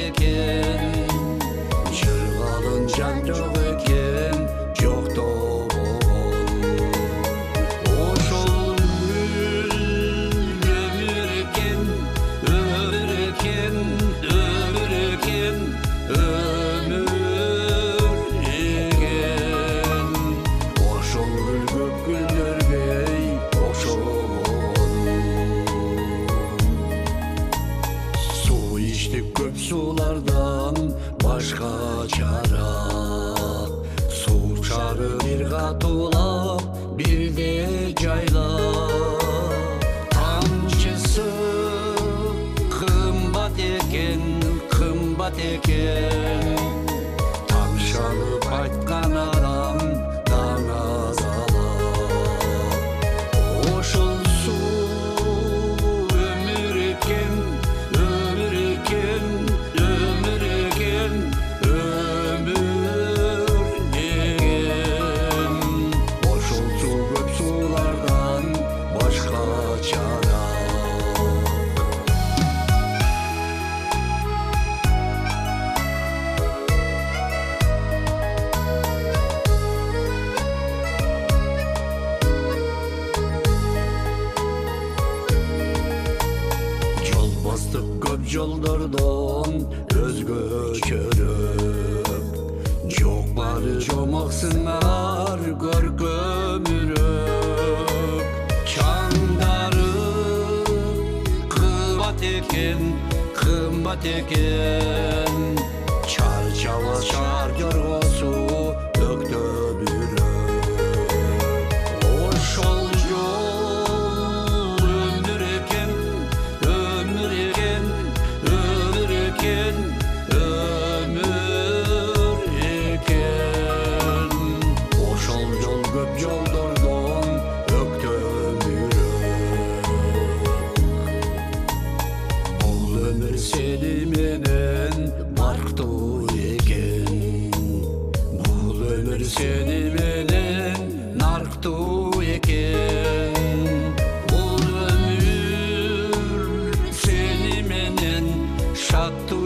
eкен, жырғалын жан жоқ екен, жоқтау болған. Ошол өмір екен, өмір екен, өмір екен, өмір екен. Ошол көп күндөргө көп сулардан башка чара, суу чары бир катуулап бирде жайлап. Тамчысы кымбат экен, кымбат экен, тамшанып айткан адам даңазалап. Ошол суу өмүр экен, өмүр экен, өмүр экен, өмүр деген. Ошол суу көп суулардан башка чара. Жол бастык көп жолдордон өзгөчөрөөк, жок бары жомок сыңар көркөмүрөөк. Чаңдары кымбат экен, кымбат экен, чарчаба шаар жоргосу өктөбүрөөк. Ошол жол өмүр экен, өмүр экен, өмүр экен, өмүр экен. Ошол жол көп жолдордон өктөмүрөөк. Бул өмүр сени менен барктуу экен, бул өмүр сени менен нарктуу экен. Бул өмүр сени менен шаттуу